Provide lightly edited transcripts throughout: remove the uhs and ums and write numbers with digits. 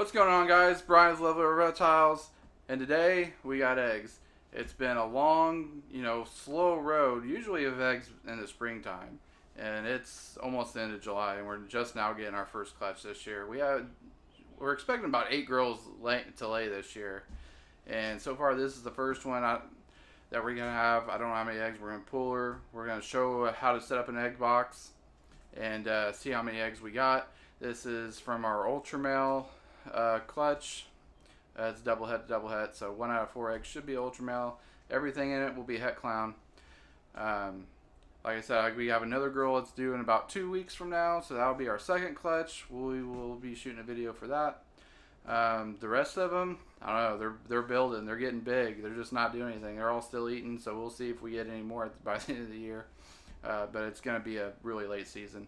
What's going on, guys? Brian's Level of Reptiles, and today we got eggs. It's been a long, slow road, usually of eggs in the springtime, and it's almost the end of July, and we're just now getting our first clutch this year. We're expecting about 8 girls to lay this year, and so far this is the first one that we're gonna have. I don't know how many eggs we're gonna pull her. We're gonna show how to set up an egg box and see how many eggs we got. This is from our Ultra Male clutch. It's double het to double het, so 1 out of 4 eggs should be Ultra Male. Everything in it will be Het Clown. Like I said, we have another girl that's due in about 2 weeks from now, so that'll be our second clutch. We will be shooting a video for that. The rest of them, I don't know, they're building, they're getting big, they're just not doing anything. They're all still eating, so we'll see if we get any more by the end of the year. But it's going to be a really late season.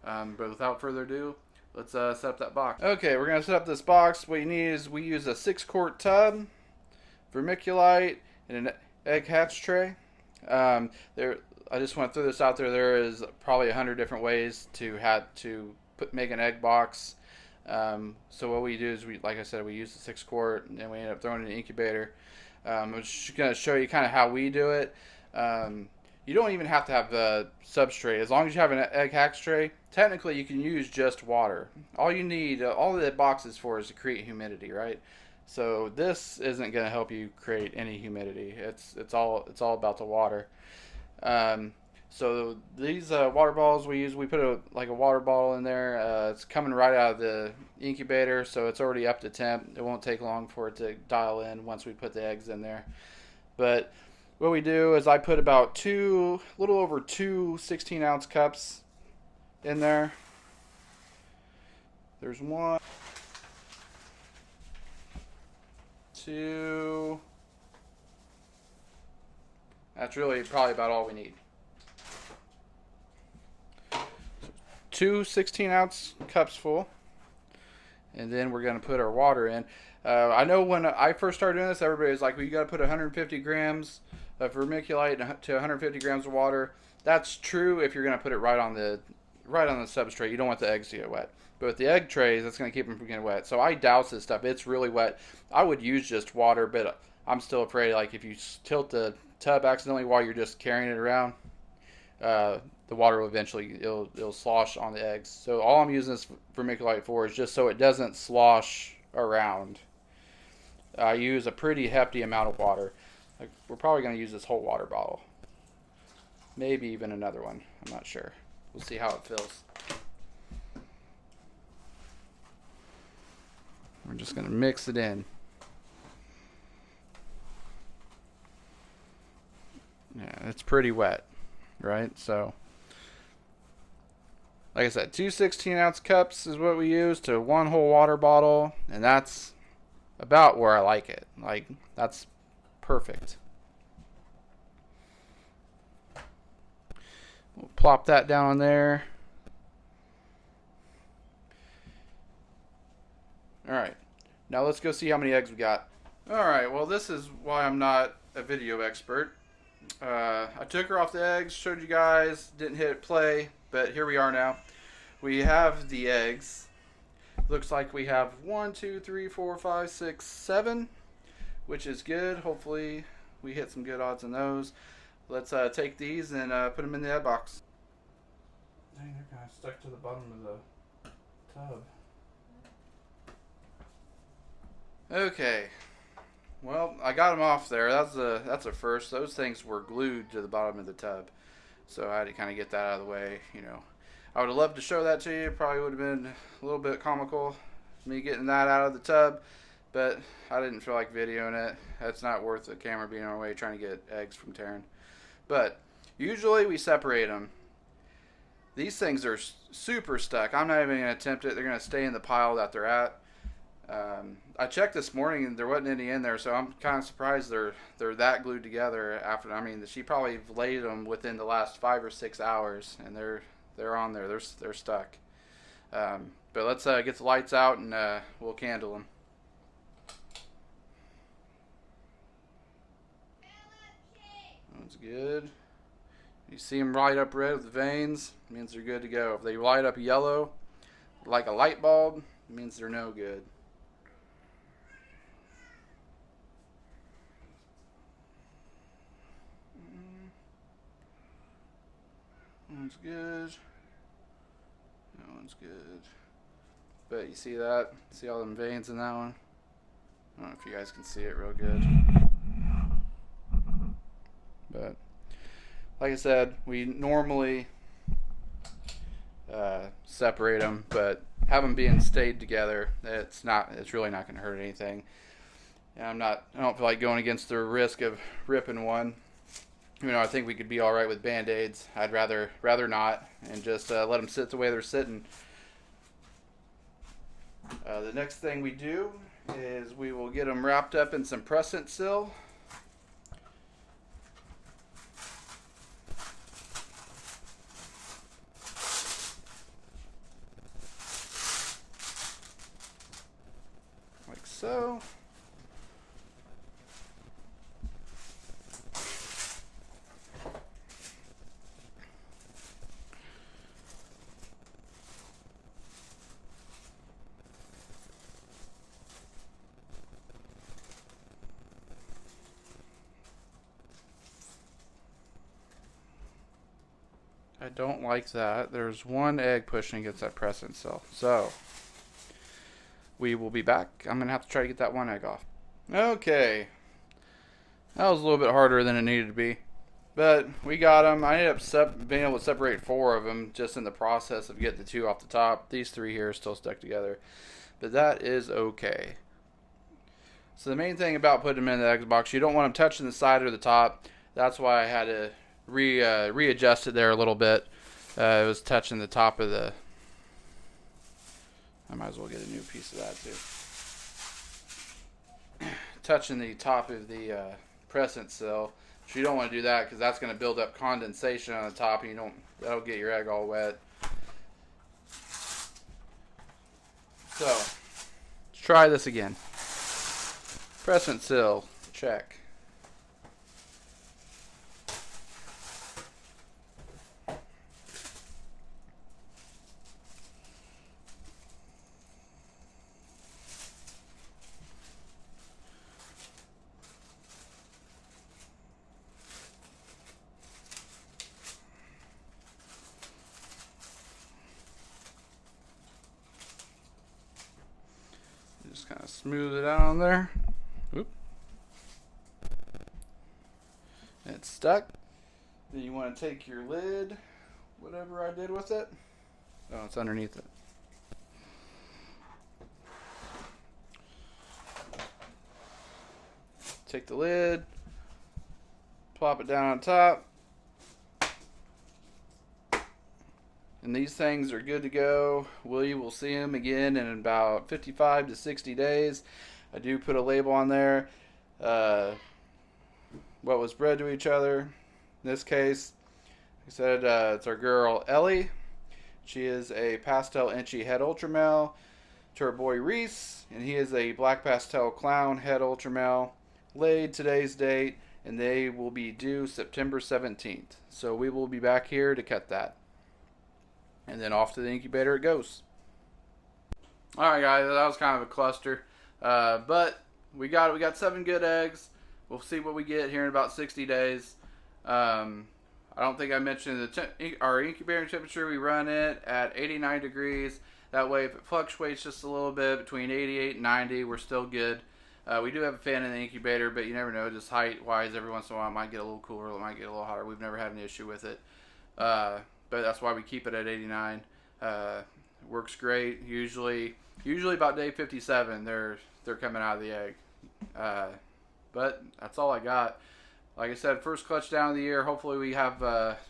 But without further ado, let's set up that box. Okay, we're going to set up this box. What you need is we use a 6-quart tub, vermiculite, and an egg hatch tray. I just want to throw this out there. There is probably 100 different ways to make an egg box. So what we do is, like I said, we use the 6-quart, and then we end up throwing it in an incubator. I'm just going to show you kind of how we do it. You don't even have to have the substrate. As long as you have an egg hatch tray, technically you can use just water. All you need, all the box is for, is to create humidity, right? So this isn't going to help you create any humidity. It's all about the water. So these water bottles we use, we put a water bottle in there. It's coming right out of the incubator, so it's already up to temp. It won't take long for it to dial in once we put the eggs in there. But what we do is I put about a little over 2 16-ounce cups in there. There's 1, 2. That's really probably about all we need. 2 16-ounce cups full. And then we're going to put our water in. I know when I first started doing this, everybody was like, well, you got to put 150 grams of vermiculite to 150 grams of water. That's true if you're going to put it right on the substrate. You don't want the eggs to get wet. But with the egg trays, that's going to keep them from getting wet. So I douse this stuff. It's really wet. I would use just water, but I'm still afraid, like, if you tilt the tub accidentally while you're just carrying it around, the water will eventually it'll slosh on the eggs. So all I'm using this vermiculite for is just so it doesn't slosh around. I use a pretty hefty amount of water. We're probably going to use this whole water bottle. Maybe even another one. I'm not sure. We'll see how it feels. We're just going to mix it in. Yeah, it's pretty wet, right? So, like I said, 2 16-ounce cups is what we use to 1 whole water bottle, and that's about where I like it. Like, that's perfect. We'll plop that down there. Alright, now let's go see how many eggs we got. Alright, well, this is why I'm not a video expert. I took her off the eggs, showed you guys, didn't hit play, but here we are now. We have the eggs. Looks like we have 1, 2, 3, 4, 5, 6, 7, which is good. Hopefully we hit some good odds on those. Let's take these and put them in the egg box. Dang, they're kind of stuck to the bottom of the tub. Okay. Well, I got them off there. That's a first. Those things were glued to the bottom of the tub, so I had to kind of get that out of the way. I would have loved to show that to you. Probably would have been a little bit comical, me getting that out of the tub, but I didn't feel like videoing it. That's not worth the camera being in our way trying to get eggs from tearing. But usually we separate them. These things are super stuck. I'm not even going to attempt it. They're going to stay in the pile that they're at. I checked this morning and there wasn't any in there, so I'm kind of surprised they're that glued together after. I mean, she probably laid them within the last 5 or 6 hours, and they're on there. They're stuck. But let's get the lights out and we'll candle them. That's good. You see them light up red with the veins, it means they're good to go. If they light up yellow, like a light bulb, it means they're no good. That one's good. That one's good. But you see that? See all them veins in that one? I don't know if you guys can see it real good. But like I said, we normally separate them, but have them being stayed together, it's really not going to hurt anything. And I don't feel like going against the risk of ripping one. I think we could be all right with Band-Aids. I'd rather not, and just let them sit the way they're sitting. The next thing we do is we will get them wrapped up in some Pressant Seal. Like so. I don't like that. There's one egg pushing against that Pressant Seal. So, we will be back. I'm going to have to try to get that one egg off. Okay. That was a little bit harder than it needed to be. But we got them. I ended up being able to separate 4 of them just in the process of getting the 2 off the top. These 3 here are still stuck together. But that is okay. So the main thing about putting them in the egg box, you don't want them touching the side or the top. That's why I had to readjust it there a little bit. It was touching the top of the... I might as well get a new piece of that too. Touching the top of the Pressant Seal. So you don't want to do that because that's going to build up condensation on the top, and that'll get your egg all wet. So let's try this again. Pressant Seal, check. Just kind of smooth it out on there. Oop. It's stuck. Then you want to take your lid, whatever I did with it. Oh, it's underneath it. Take the lid, plop it down on top. And these things are good to go. We will see them again in about 55 to 60 days. I do put a label on there. What was bred to each other. In this case, like I said, it's our girl Ellie. She is a pastel inchy head ultra male. To our boy Reese, and he is a black pastel clown head ultra male. Laid today's date, and they will be due September 17th. So we will be back here to cut that. And then off to the incubator it goes. Alright guys, that was kind of a cluster. But we got 7 good eggs. We'll see what we get here in about 60 days. I don't think I mentioned our incubator temperature. We run it at 89 degrees. That way if it fluctuates just a little bit between 88 and 90, we're still good. We do have a fan in the incubator, but you never know. Just height wise, every once in a while it might get a little cooler, it might get a little hotter. We've never had an issue with it. But that's why we keep it at 89. Works great. Usually about day 57, they're coming out of the egg. But that's all I got. Like I said, first clutch down of the year. Hopefully we have at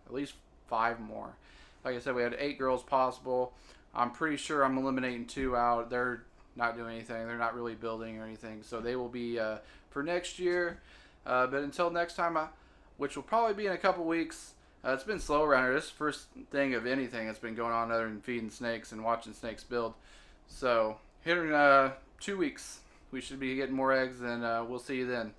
least 5 more. Like I said, we had 8 girls possible. I'm pretty sure I'm eliminating 2 out. They're not doing anything. They're not really building or anything. So they will be for next year. But until next time, which will probably be in a couple weeks. It's been slow around here. This is the first thing of anything that's been going on other than feeding snakes and watching snakes build. So here in 2 weeks, we should be getting more eggs, and we'll see you then.